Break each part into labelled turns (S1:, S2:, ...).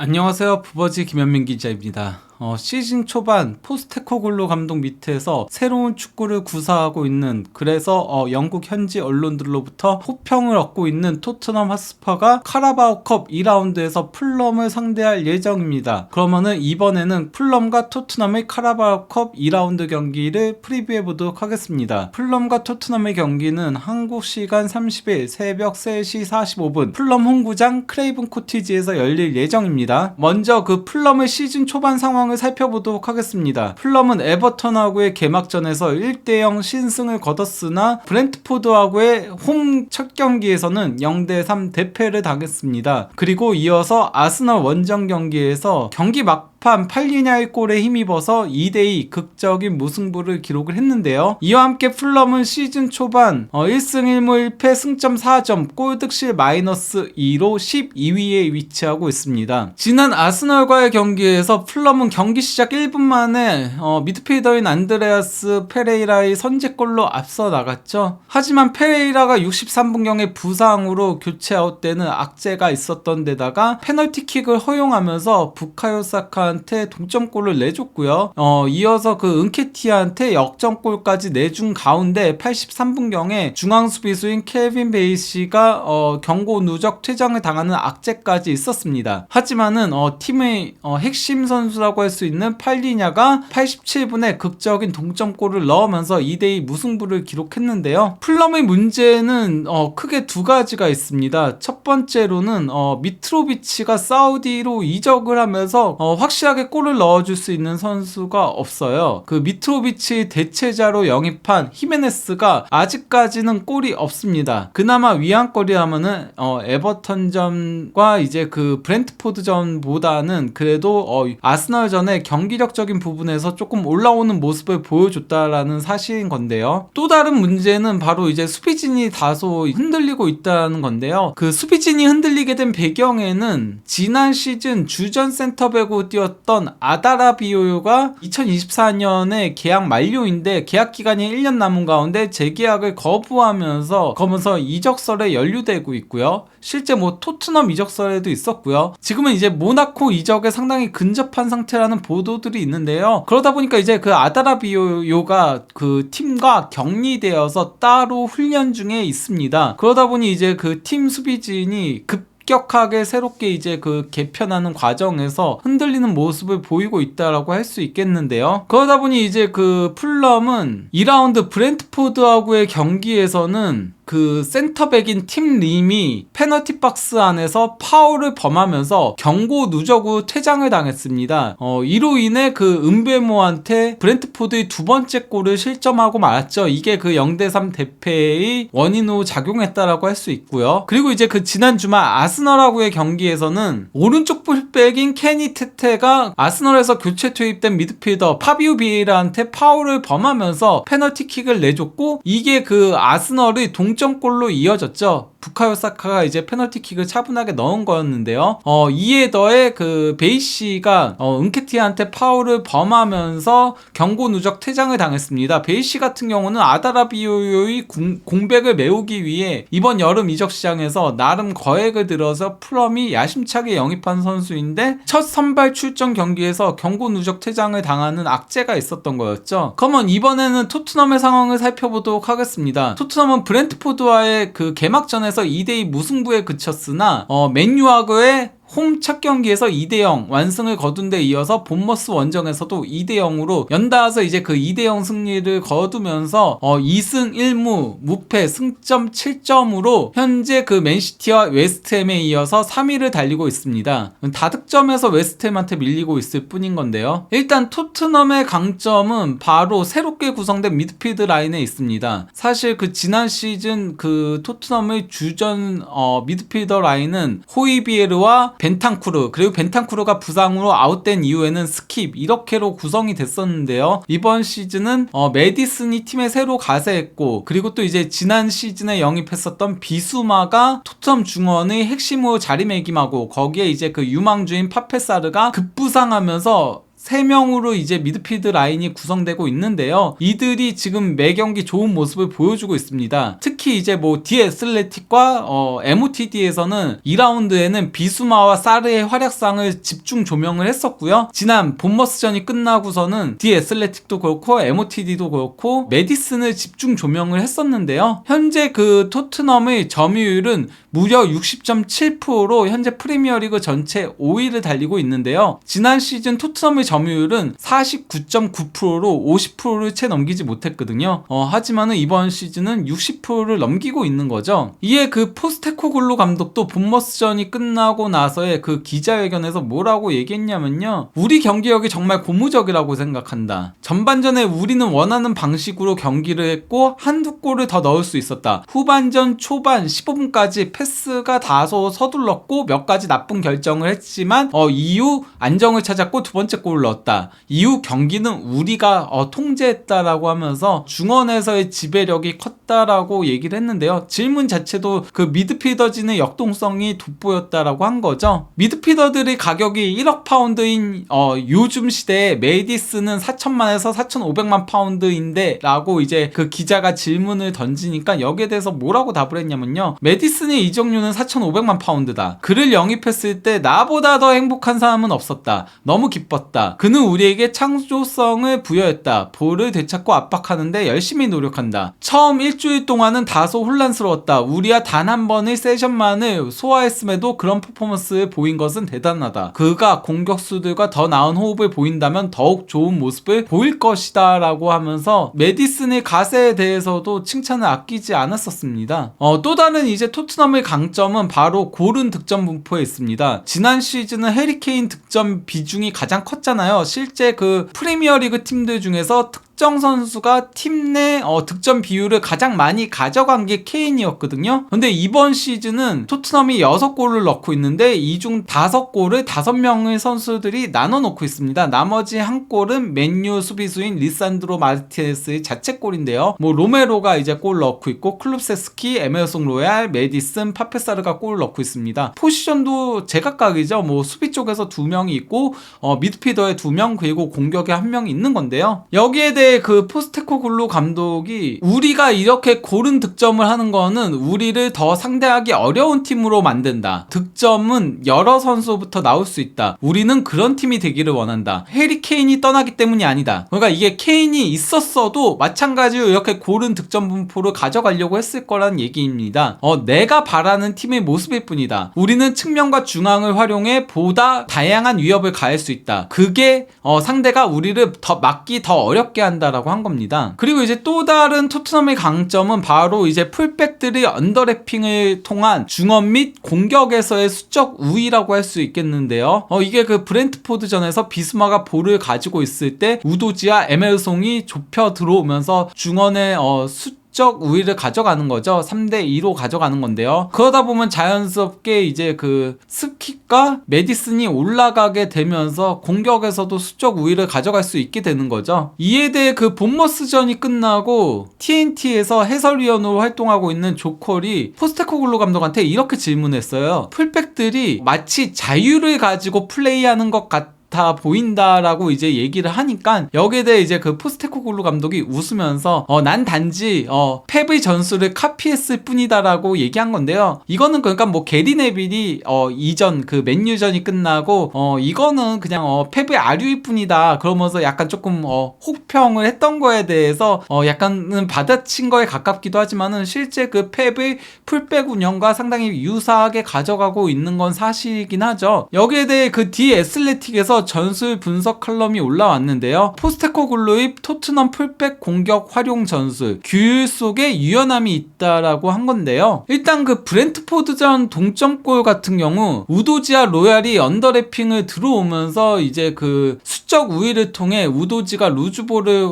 S1: 안녕하세요. 부버지 김현민 기자입니다. 시즌 초반 포스테코글로 감독 밑에서 새로운 축구를 구사하고 있는, 그래서 영국 현지 언론들로부터 호평을 얻고 있는 토트넘 핫스퍼가 카라바오컵 2라운드에서 풀럼을 상대할 예정입니다. 그러면은 이번에는 풀럼과 토트넘의 카라바오컵 2라운드 경기를 프리뷰해 보도록 하겠습니다. 풀럼과 토트넘의 경기는 한국 시간 30일 새벽 3시 45분 풀럼 홈구장 크레이븐 코티지에서 열릴 예정입니다. 먼저 그 풀럼의 시즌 초반 상황 살펴보도록 하겠습니다. 풀럼은 에버턴하고의 개막전에서 1대0 신승을 거뒀으나 브렌트포드하고의 홈 첫 경기에서는 0대3 대패를 당했습니다. 그리고 이어서 아스널 원정 경기에서 경기 막판 팔리냐의 골에 힘입어서 2대2 극적인 무승부를 기록을 했는데요. 이와 함께 풀럼은 시즌 초반 1승 1무 1패 승점 4점 골득실 -2로 12위에 위치하고 있습니다. 지난 아스널과의 경기에서 풀럼은 경기 시작 1분 만에 미드필더인 안드레아스 페레이라의 선제골로 앞서 나갔죠. 하지만 페레이라가 63분경에 부상으로 교체 아웃되는 악재가 있었던 데다가 페널티킥을 허용하면서 부카요 사카한테 동점골을 내줬고요. 이어서 그 은케티아한테 역전골까지 내준 가운데 83분경에 중앙 수비수인 켈빈 베이시가 경고 누적 퇴장을 당하는 악재까지 있었습니다. 하지만은 팀의 핵심 선수라고 할 수 있는 팔리냐가 87분에 극적인 동점골을 넣으면서 2대2 무승부를 기록했는데요. 풀럼의 문제는 크게 두 가지가 있습니다. 첫 번째로는 미트로비치가 사우디로 이적을 하면서 확실하게 골을 넣어줄 수 있는 선수가 없어요. 그 미트로비치 대체자로 영입한 히메네스가 아직까지는 골이 없습니다. 그나마 위안골이라면은 에버턴전과 이제 그 브렌트포드전보다는 그래도 아스널전에 경기력적인 부분에서 조금 올라오는 모습을 보여줬다라는 사실인 건데요. 또 다른 문제는 바로 이제 수비진이 다소 흔들리고 있다는 건데요. 그 수비진이 흔들리게 된 배경에는 지난 시즌 주전 센터백으로 뛰었던 아다라 비오요가 2024년에 계약 만료인데 계약 기간이 1년 남은 가운데 재계약을 거부하면서 이적설에 연루되고 있고요. 실제 토트넘 이적설에도 있었고요. 지금은 이제 모나코 이적에 상당히 근접한 상태라는 보도들이 있는데요. 그러다 보니까 이제 그 아다라 비오요가 그 팀과 격리되어서 따로 훈련 중에 있습니다. 그러다 보니 이제 그 팀 수비진이 급격하게 새롭게 이제 그 개편하는 과정에서 흔들리는 모습을 보이고 있다라고 할 수 있겠는데요. 그러다 보니 이제 그 풀럼은 2라운드 브렌트포드하고의 경기에서는 그 센터백인 팀 림이 페널티 박스 안에서 파울을 범하면서 경고 누적으로 퇴장을 당했습니다. 이로 인해 그 은베모한테 브렌트포드의 두 번째 골을 실점하고 말았죠. 이게 그 0대3 대패의 원인으로 작용했다라고 할 수 있고요. 그리고 이제 그 지난 주말 아스널하고의 경기에서는 오른쪽 풀백인 케니 테테가 아스널에서 교체 투입된 미드필더 파비오 비에이라한테 파울을 범하면서 페널티킥을 내줬고, 이게 그 아스널의 동점골로 이어졌죠. 부카요 사카가 이제 페널티킥을 차분하게 넣은 거였는데요. 이에 더해 그 베이시가 은케티아한테 파울을 범하면서 경고 누적 퇴장을 당했습니다. 베이시 같은 경우는 아다라 비오요의 공백을 메우기 위해 이번 여름 이적 시장에서 나름 거액을 들어서 풀럼이 야심차게 영입한 선수인데, 첫 선발 출전 경기에서 경고 누적 퇴장을 당하는 악재가 있었던 거였죠. 그러면 이번에는 토트넘의 상황을 살펴보도록 하겠습니다. 토트넘은 브렌트포드와의 그 개막전에 2대2 무승부에 그쳤으나 맨유하고의 홈 첫 경기에서 2대0 완승을 거둔 데 이어서 본머스 원정에서도 2대0으로 연달아서 이제 그 2대0 승리를 거두면서 2승 1무 무패 승점 7점으로 현재 그 맨시티와 웨스트햄에 이어서 3위를 달리고 있습니다. 다득점에서 웨스트햄한테 밀리고 있을 뿐인 건데요. 일단 토트넘의 강점은 바로 새롭게 구성된 미드필드 라인에 있습니다. 사실 그 지난 시즌 그 토트넘의 주전 미드필더 라인은 호이비에르와 벤탄쿠르, 그리고 벤탄쿠르가 부상으로 아웃된 이후에는 스킵, 이렇게로 구성이 됐었는데요. 이번 시즌은 메디슨이 팀에 새로 가세했고, 그리고 또 이제 지난 시즌에 영입했었던 비수마가 토트넘 중원의 핵심으로 자리매김하고, 거기에 이제 그 유망주인 파페사르가 급부상하면서 3명으로 이제 미드필드 라인이 구성되고 있는데요. 이들이 지금 매 경기 좋은 모습을 보여주고 있습니다. 특히 특히 이제 뭐 디애슬레틱과 MOTD에서는 2라운드에는 비수마와 사르의 활약상을 집중 조명을 했었고요. 지난 본머스전이 끝나고서는 디애슬레틱도 그렇고 MOTD도 그렇고 메디슨을 집중 조명을 했었는데요. 현재 그 토트넘의 점유율은 무려 60.7%로 현재 프리미어리그 전체 5위를 달리고 있는데요. 지난 시즌 토트넘의 점유율은 49.9%로 50%를 채 넘기지 못했거든요. 하지만은 이번 시즌은 60%를 넘기고 있는 거죠. 이에 그 포스테코글루 감독도 본머스전이 끝나고 나서의 그 기자회견에서 뭐라고 얘기했냐면요. 우리 경기력이 정말 고무적이라고 생각한다. 전반전에 우리는 원하는 방식으로 경기를 했고 한두 골을 더 넣을 수 있었다. 후반전 초반 15분까지 패스가 다소 서둘렀고 몇 가지 나쁜 결정을 했지만 이후 안정을 찾았고 두 번째 골을 넣었다. 이후 경기는 우리가 통제했다라고 하면서 중원에서의 지배력이 컸다라고 얘기를 했는데요. 질문 자체도 그 미드필더진의 역동성이 돋보였다라고 한 거죠. 미드필더들의 가격이 1억 파운드인 요즘 시대에 메디슨은 4천만에서 4,500만 파운드인데 라고 이제 그 기자가 질문을 던지니까 여기에 대해서 뭐라고 답을 했냐면요. 메디슨의 이적료는 4,500만 파운드다. 그를 영입했을 때 나보다 더 행복한 사람은 없었다. 너무 기뻤다. 그는 우리에게 창조성을 부여했다. 볼을 되찾고 압박하는데 열심히 노력한다. 처음 일주일 동안은 다소 혼란스러웠다. 우리와 단 한 번의 세션만을 소화했음에도 그런 퍼포먼스를 보인 것은 대단하다. 그가 공격수들과 더 나은 호흡을 보인다면 더욱 좋은 모습을 보일 것이다 라고 하면서 메디슨의 가세에 대해서도 칭찬을 아끼지 않았었습니다. 또 다른 이제 토트넘의 강점은 바로 고른 득점 분포에 있습니다. 지난 시즌은 해리케인 득점 비중이 가장 컸잖아요. 실제 그 프리미어리그 팀들 중에서 특정 선수가 팀 내 득점 비율을 가장 많이 가져간 게 케인이었거든요. 근데 이번 시즌은 토트넘이 6골을 넣고 있는데 이 중 5골을 5명의 선수들이 나눠 놓고 있습니다. 나머지 한 골은 맨유 수비수인 리산드로 마르티네스의 자책골인데요. 뭐 로메로가 이제 골 넣고 있고 클룹세스키, 에메르송 로얄, 메디슨, 파페사르가 골을 넣고 있습니다. 포지션도 제각각이죠. 뭐 수비 쪽에서 2명이 있고 미드필더에 2명 그리고 공격에 1명이 있는 건데요. 여기에 대해 그 포스테코글루 감독이 우리가 이렇게 고른 득점을 하는 거는 우리를 더 상대하기 어려운 팀으로 만든다. 득점은 여러 선수부터 나올 수 있다. 우리는 그런 팀이 되기를 원한다. 해리 케인이 떠나기 때문이 아니다. 그러니까 이게 케인이 있었어도 마찬가지로 이렇게 고른 득점 분포를 가져가려고 했을 거란 얘기입니다. 내가 바라는 팀의 모습일 뿐이다. 우리는 측면과 중앙을 활용해 보다 다양한 위협을 가할 수 있다. 그게 상대가 우리를 더 막기 더 어렵게 한다라고 한 겁니다. 그리고 이제 또 다른 토트넘의 강점은 바로 이제 풀백들의 언더래핑을 통한 중원 및 공격에서의 수적 우위라고 할 수 있겠는데요. 이게 그 브렌트포드전에서 비스마가 볼을 가지고 있을 때 우도지와 에메르송이 좁혀 들어오면서 중원의 수적 우위를 가져가는 거죠. 3대2로 가져가는 건데요. 그러다 보면 자연스럽게 이제 그 스킵과 메디슨이 올라가게 되면서 공격에서도 수적 우위를 가져갈 수 있게 되는 거죠. 이에 대해 그 본머스전이 끝나고 TNT에서 해설위원으로 활동하고 있는 조컬이 포스테코글루 감독한테 이렇게 질문했어요. 풀백들이 마치 자유를 가지고 플레이하는 것 같다 보인다라고 이제 얘기를 하니까 여기에 대해 이제 그 포스테코글루 감독이 웃으면서 난 단지 펩의 전술을 카피했을 뿐이다라고 얘기한 건데요. 이거는 그러니까 뭐 게리 네빌이 이전 그 맨유전이 끝나고 이거는 그냥 펩의 아류일 뿐이다 그러면서 약간 조금 혹평을 했던 거에 대해서 약간은 받아친 거에 가깝기도 하지만은 실제 그 펩의 풀백 운영과 상당히 유사하게 가져가고 있는 건 사실이긴 하죠. 여기에 대해 그 디애슬레틱에서 전술 분석 칼럼이 올라왔는데요. 포스테코글루의 토트넘 풀백 공격 활용 전술 규율 속에 유연함이 있다라고 한 건데요. 일단 그 브렌트포드전 동점골 같은 경우 우도지와 로얄이 언더래핑을 들어오면서 이제 그 수적 우위를 통해 우도지가 루즈볼을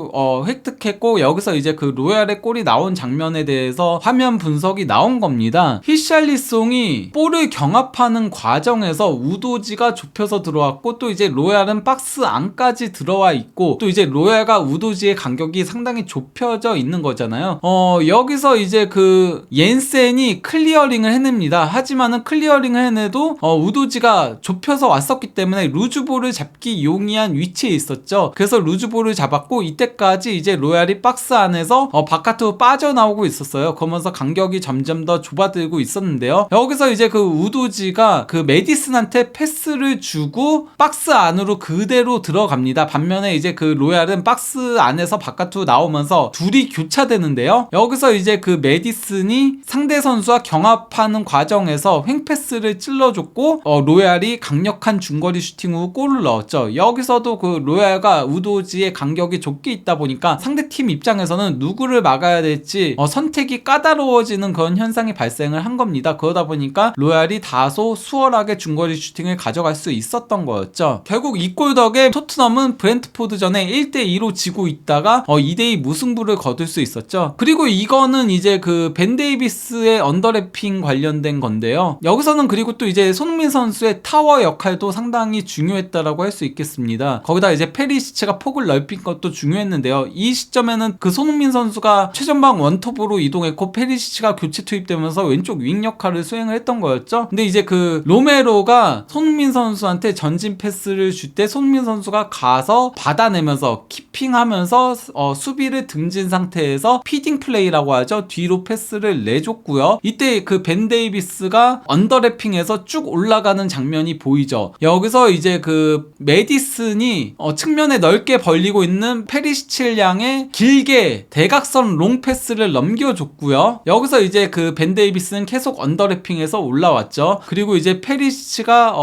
S1: 획득했고 여기서 이제 그 로얄의 골이 나온 장면에 대해서 화면 분석이 나온 겁니다. 히샬리송이 볼을 경합하는 과정에서 우도지가 좁혀서 들어왔고 또 이제 로얄은 박스 안까지 들어와 있고 또 이제 로얄과 우도지의 간격이 상당히 좁혀져 있는 거잖아요. 여기서 이제 그 옌센이 클리어링을 해냅니다. 하지만은 클리어링을 해내도 우도지가 좁혀서 왔었기 때문에 루즈볼을 잡기 용이한 위치에 있었죠. 그래서 루즈볼을 잡았고 이때까지 이제 로얄이 박스 안에서 바깥으로 빠져나오고 있었어요. 그러면서 간격이 점점 더 좁아들고 있었는데요. 여기서 이제 그 우도지가 그 메디슨한테 패스를 주고 박스 안으로 그대로 들어갑니다. 반면에 이제 그 로얄은 박스 안에서 바깥으로 나오면서 둘이 교차되는데요. 여기서 이제 그 메디슨이 상대 선수와 경합하는 과정에서 횡패스를 찔러줬고 로얄이 강력한 중거리 슈팅으로 골을 넣었죠. 여기서도 그 로얄과 우도지의 간격이 좁게 있다 보니까 상대팀 입장에서는 누구를 막아야 될지 선택이 까다로워지는 그런 현상이 발생을 한 겁니다. 그러다 보니까 로얄이 다소 수월하게 중거리 슈팅을 가져갈 수 있었던 거였죠. 결국 이 골 덕에 토트넘은 브렌트포드전에 1대2로 지고 있다가 2대2 무승부를 거둘 수 있었죠. 그리고 이거는 이제 그 벤 데이비스의 언더래핑 관련된 건데요. 여기서는 그리고 또 이제 손흥민 선수의 타워 역할도 상당히 중요했다라고 할 수 있겠습니다. 거기다 이제 페리시치가 폭을 넓힌 것도 중요했는데요. 이 시점에는 그 손흥민 선수가 최전방 원톱으로 이동했고 페리시치가 교체 투입되면서 왼쪽 윙 역할을 수행을 했던 거였죠. 근데 이제 그 로메로가 손흥민 선수한테 전진 패스를 줄 때 손흥민 선수가 가서 받아내면서 키핑하면서 수비를 등진 상태에서 피딩 플레이라고 하죠. 뒤로 패스를 내줬고요. 이때 그 벤 데이비스가 언더래핑에서 쭉 올라가는 장면이 보이죠. 여기서 이제 그 메디슨이 측면에 넓게 벌리고 있는 페리시치를 향해 길게 대각선 롱 패스를 넘겨줬고요. 여기서 이제 그 벤 데이비스는 계속 언더래핑에서 올라왔죠. 그리고 이제 페리시치가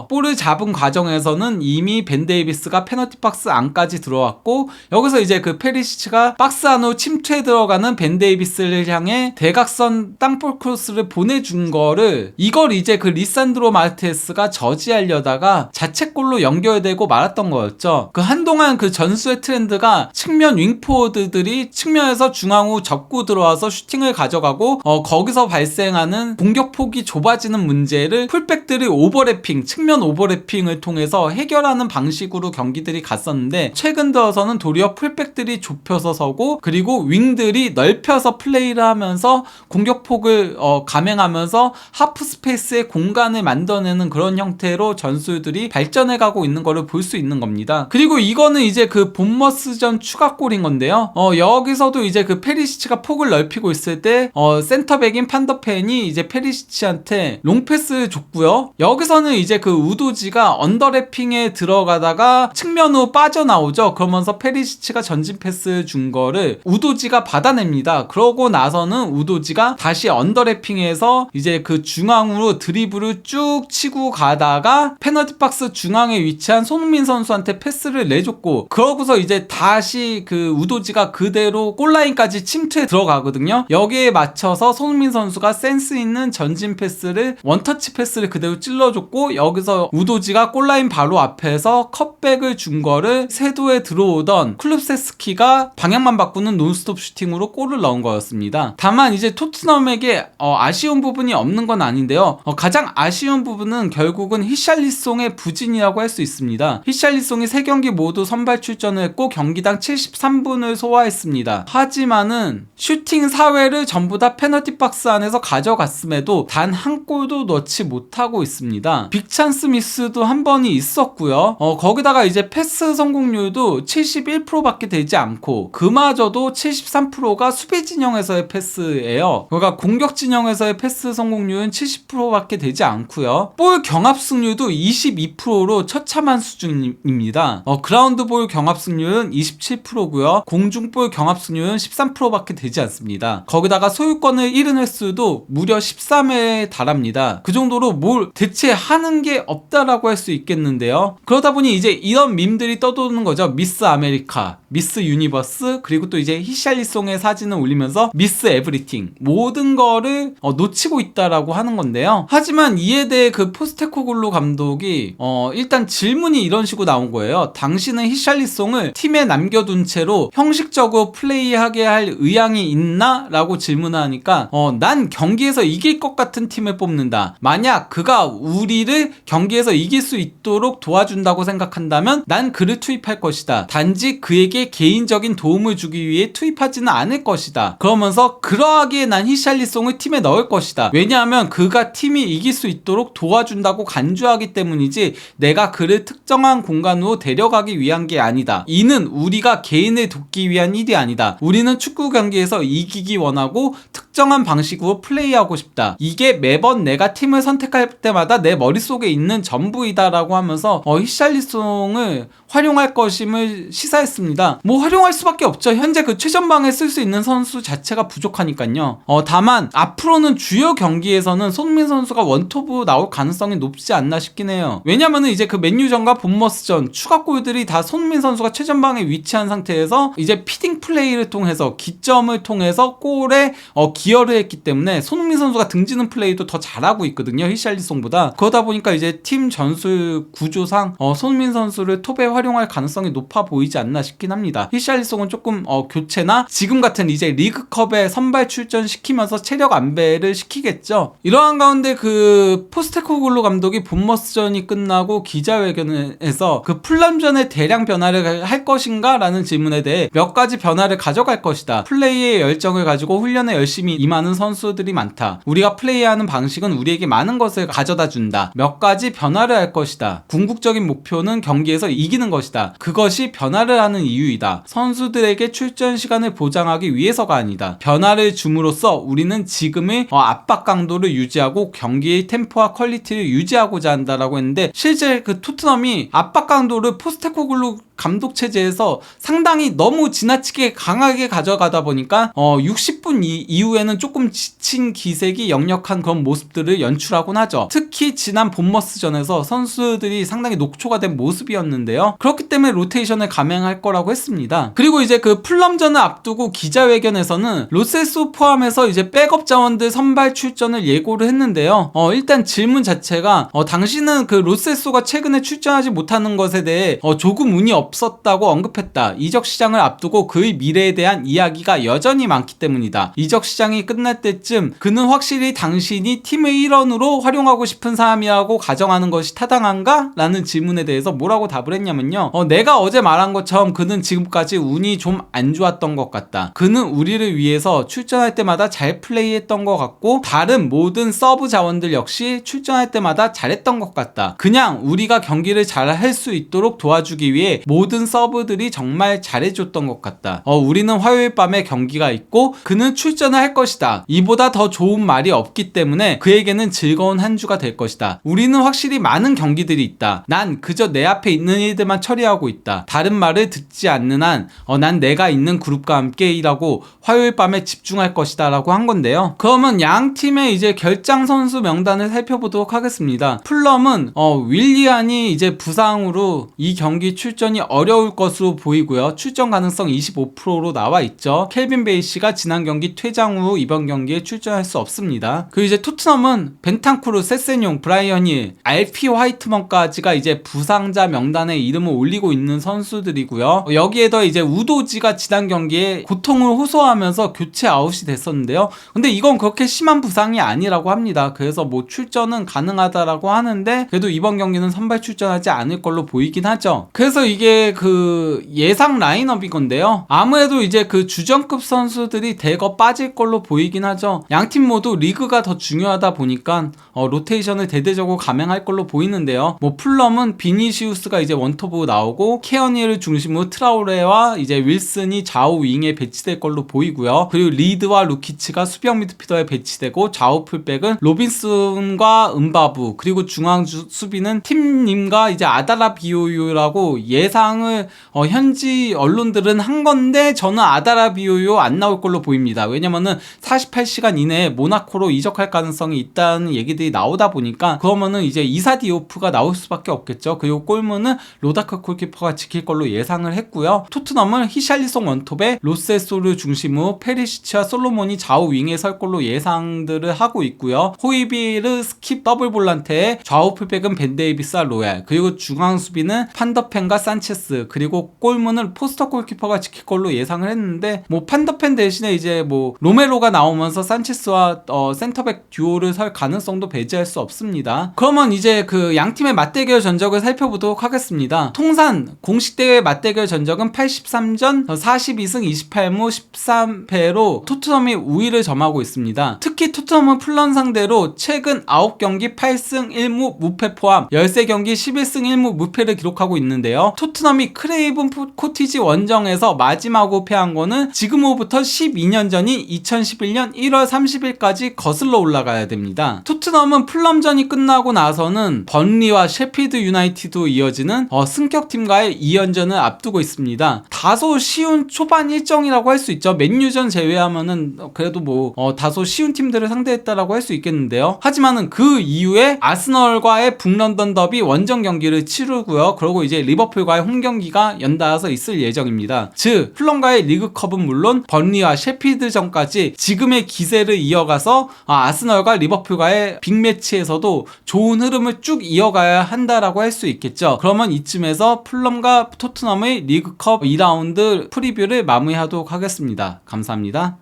S1: 볼을 잡은 과정에서는 이미 벤 데이비스가 페널티 박스 안까지 들어왔고 여기서 이제 그 페리시치가 박스 안으로 침투해 들어가는 벤 데이비스를 향해 대각선 땅볼 크로스를 보내준 거를 이걸 이제 그 리산드로 마르티네스가 저지하려다가 자책골로 연결되고 말았던 거였죠. 그 한동안 그 전수의 트렌드가 측면 윙포워드들이 측면에서 중앙으로 접고 들어와서 슈팅을 가져가고 거기서 발생하는 공격폭이 좁아지는 문제를 풀백들이 오버래핑, 측면 오버래핑을 통해서 해결하는 방식으로 경기들이 갔었는데 최근 들어서는 도리어 풀백들이 좁혀서 서고 그리고 윙들이 넓혀서 플레이를 하면서 공격폭을 감행하면서 하프 스페이스의 공간을 만들어내는 그런 형태로 전술들이 발전해가고 있는 거를 볼 수 있는 겁니다. 그리고 이거는 이제 그 본머스전 추가골인 건데요. 여기서도 이제 그 페리시치가 폭을 넓히고 있을 때 센터백인 판더펜이 이제 페리시치한테 롱패스 줬고요. 여기서는 이제 그 우도지가 언더래핑에 들어가다가 측면으로 빠져나오죠. 그러면서 페리시치가 전진 패스 준 거를 우도지가 받아냅니다. 그러고 나서는 우도지가 다시 언더래핑에서 이제 그 중앙으로 드리블을 쭉 치고 가다가 페널티 박스 중앙에 위치한 손흥민 선수한테 패스를 내줬고 그러고서 이제 다시 그 우도지가 그대로 골라인까지 침투해 들어가거든요. 여기에 맞춰서 손흥민 선수가 센스 있는 전진 패스를 원터치 패스를 그대로 찔러줬고 여기서 우도지가 골라인 바로 앞에서 컷백을 준 거를 세도에 들어오던 클룹세스키가 방향만 바꾸는 논스톱 슈팅으로 골을 넣은 거였습니다. 다만 이제 토트넘에게 아쉬운 부분이 없는 건 아닌데요. 가장 아쉬운 부분은 결국은 히샬리송의 부진이라고 할 수 있습니다. 히샬리송이 3경기 모두 선발 출전을 했고 경기당 73분을 소화했습니다. 하지만은 슈팅 4회를 전부 다 페널티 박스 안에서 가져갔음에도 단 한 골도 넣지 못하고 있습니다. 빅찬스 미스도 한 번이 있었고요. 거기다가 이제 패스 성공률도 71%밖에 되지 않고 그마저도 73%가 수비 진영에서의 패스예요. 그러니까 공격 진영에서의 패스 성공률은 70%밖에 되지 않고요. 볼 경합 승률도 22%로 처참한 수준입니다. 그라운드 볼 경합 승률은 27%고요. 공중볼 경합 승률은 13%밖에 되지 않습니다. 거기다가 소유권을 잃은 횟수도 무려 13회에 달합니다. 그 정도로 뭘 대체 하는 게 없다라고 할 수 있겠는데요. 그러다 보니 이제 이런 밈들이 떠도는 거죠. 미스 아메리카, 미스 유니버스, 그리고 또 이제 히샬리송의 사진을 올리면서 미스 에브리띵, 모든 거를 놓치고 있다라고 하는 건데요. 하지만 이에 대해 그 포스테코글루 감독이 일단 질문이 이런 식으로 나온 거예요. 당신은 히샬리송을 팀에 남겨둔 채로 형식적으로 플레이하게 할 의향이 있나? 라고 질문하니까 난 경기에서 이길 것 같은 팀을 뽑는다. 만약 그가 우리를 경기에서 이길 수 있도록 도와준다고 생각한다면 난 그를 투입할 것이다. 단지 그에게 개인적인 도움을 주기 위해 투입하지는 않을 것이다. 그러면서 그러하기에 난 히샬리송을 팀에 넣을 것이다. 왜냐하면 그가 팀이 이길 수 있도록 도와준다고 간주하기 때문이지 내가 그를 특정한 공간으로 데려가기 위한 게 아니다. 이는 우리가 개인을 돕기 위한 일이 아니다. 우리는 축구 경기에서 이기기 원하고 특정한 방식으로 플레이하고 싶다. 이게 매번 내가 팀을 선택할 때마다 내 머릿속에 있는 전부이다 라고 하면서 히샬리송을 활용할 것임을 시사했습니다. 뭐 활용할 수밖에 없죠. 현재 그 최전방에 쓸 수 있는 선수 자체가 부족하니까요. 다만 앞으로는 주요 경기에서는 손흥민 선수가 원톱으로 나올 가능성이 높지 않나 싶긴 해요. 왜냐면은 이제 그 맨유전과 본머스전 추가골들이 다 손흥민 선수가 최전방에 위치한 상태에서 이제 피딩 플레이를 통해서 기점을 통해서 골에 기여를 했기 때문에 손흥민 선수가 등지는 플레이도 더 잘하고 있거든요. 히샬리송보다. 그러다 보니까 이제 팀 전술 구조상 손흥민 선수를 톱에 활용할 가능성이 높아 보이지 않나 싶긴 합니다. 히샬리송은 조금 교체나 지금 같은 이제 리그컵에 선발 출전시키면서 체력 안배를 시키겠죠. 이러한 가운데 그 포스테코글루 감독이 본머스전이 끝나고 기자회견에서 그 풀람전의 대량 변화를 할 것인가? 라는 질문에 대해 몇 가지 변화를 가져갈 것이다. 플레이의 열정을 가지고 훈련에 열심히 임하는 선수들이 많다. 우리가 플레이하는 방식은 우리에게 많은 것을 가져다 준다. 몇 가지 변화를 할 것이다. 궁극적인 목표는 경기에서 이기는 것이다. 그것이 변화를 하는 이유이다. 선수들에게 출전 시간을 보장하기 위해서가 아니다. 변화를 줌으로써 우리는 지금의 압박 강도를 유지하고 경기의 템포와 퀄리티를 유지하고자 한다라고 했는데 실제 그 토트넘이 압박 강도를 포스테코글루 감독 체제에서 상당히 너무 지나치게 강하게 가져가다 보니까 60분 이후에는 조금 지친 기색이 역력한 그런 모습들을 연출하곤 하죠. 특히 지난 본머스전에서 선수들이 상당히 녹초가 된 모습이었는데요. 그렇기 때문에 로테이션을 감행할 거라고 했습니다. 그리고 이제 그 풀럼전을 앞두고 기자회견에서는 로세소 포함해서 이제 백업 자원들 선발 출전을 예고를 했는데요. 일단 질문 자체가 당신은 그 로세소가 최근에 출전하지 못하는 것에 대해 조금 운이 없었다고 언급했다. 이적 시장을 앞두고 그의 미래에 대한 이야기가 여전히 많기 때문이다. 이적 시장이 끝날 때쯤 그는 확실히 당신이 팀의 일원으로 활용하고 싶은 사람이라고 가정하는 것이 타당한가? 라는 질문에 대해서 뭐라고 답을 했냐면요. 내가 어제 말한 것처럼 그는 지금까지 운이 좀 안 좋았던 것 같다. 그는 우리를 위해서 출전할 때마다 잘 플레이했던 것 같고 다른 모든 서브 자원들 역시 출전할 때마다 잘했던 것 같다. 그냥 우리가 경기를 잘 할 수 있도록 도와주기 위해 모든 서브들이 정말 잘해줬던 것 같다. 우리는 화요일 밤에 경기가 있고 그는 출전을 할 것이다. 이보다 더 좋은 말이 없기 때문에 그에게는 즐거운 한 주가 될 것이다. 우리는 확실히 많은 경기들이 있다. 난 그저 내 앞에 있는 일들만 처리하고 있다. 다른 말을 듣지 않는 한 난 내가 있는 그룹과 함께 일하고 화요일 밤에 집중할 것이다 라고 한 건데요. 그러면 양 팀의 이제 결장 선수 명단을 살펴보도록 하겠습니다. 풀럼은 윌리안이 이제 부상으로 이 경기 출전이 어려울 것으로 보이고요. 출전 가능성 25%로 나와 있죠. 켈빈 베이시가 지난 경기 퇴장 후 이번 경기에 출전할 수 없습니다. 그리고 이제 토트넘은 벤탄쿠르, 세세뇽, 브라이언 힐, 알피 화이트먼까지가 이제 부상자 명단에 이름을 올리고 있는 선수들이고요. 여기에 더 이제 우도지가 지난 경기에 고통을 호소하면서 교체 아웃이 됐었는데요. 근데 이건 그렇게 심한 부상이 아니라고 합니다. 그래서 뭐 출전은 가능하다라고 하는데 그래도 이번 경기는 선발 출전하지 않을 걸로 보이긴 하죠. 그래서 이게 그 예상 라인업인 건데요. 아무래도 이제 그 주전급 선수들이 대거 빠질 걸로 보이긴 하죠. 양팀 모두 리그가 더 중요하다 보니까 로테이션을 대대적으로 감행할 걸로 보이는데요. 뭐 풀럼은 비니시우스가 이제 원톱으로 나오고 케어니를 중심으로 트라우레와 이제 윌슨이 좌우 윙에 배치될 걸로 보이고요. 그리고 리드와 루키치가 수비형 미드필더에 배치되고 좌우 풀백은 로빈슨과 은바부 그리고 중앙 수비는 팀님과 이제 아다라 비오유라고 예상을 현지 언론들은 한 건데 저는 아다라 비오유 안 나올 걸로 보입니다. 왜냐면은 48시간 이내에 모나코로 이적할 가능성이 있다는 얘기들이 나오다 보니까 그러면은 이제 이사 디오프가 나올 수밖에 없겠죠. 그리고 골문은 로다크 골키퍼가 지킬 걸로 예상을 했고요. 토트넘은 히샬리송 원톱에 로세소를 중심으로 페리시치와 솔로몬이 좌우 윙에 설 걸로 예상들을 하고 있고요. 호이비르, 스킵, 더블 볼란테에 좌우 풀백은 벤데이비스와 로얄 그리고 중앙 수비는 판더펜과 산체스 산체스, 그리고 골문을 포스터 골키퍼가 지킬 걸로 예상을 했는데 뭐 판더펜 대신에 이제 뭐 로메로가 나오면서 산체스와 센터백 듀오를 설 가능성도 배제할 수 없습니다. 그러면 이제 그 양 팀의 맞대결 전적을 살펴보도록 하겠습니다. 통산 공식 대회 맞대결 전적은 83전 42승 28무 13패로 토트넘이 우위를 점하고 있습니다. 특히 토트넘은 풀런 상대로 최근 9경기 8승 1무 무패 포함 13경기 11승 1무 무패를 기록하고 있는데요. 토트넘이 크레이븐 코티지 원정에서 마지막으로 패한 거는 지금으로부터 12년 전인 2011년 1월 30일까지 거슬러 올라가야 됩니다. 토트넘은 풀럼전이 끝나고 나서는 번리와 셰필드 유나이티드로 이어지는 승격팀과의 2연전을 앞두고 있습니다. 다소 쉬운 초반 일정이라고 할 수 있죠. 맨유전 제외하면은 그래도 뭐 다소 쉬운 팀들을 상대했다라고 할 수 있겠는데요. 하지만은 그 이후에 아스널과의 북런던 더비 원정 경기를 치르고요. 그리고 이제 리버풀과의 홈 경기가 연달아서 있을 예정입니다. 즉 풀럼과의 리그컵은 물론 번리와 셰필드전까지 지금의 기세를 이어가서 아스널과 리버풀과의 빅매치에서도 좋은 흐름을 쭉 이어가야 한다라고 할 수 있겠죠. 그러면 이쯤에서 풀럼과 토트넘의 리그컵 2라운드 프리뷰를 마무리하도록 하겠습니다. 감사합니다.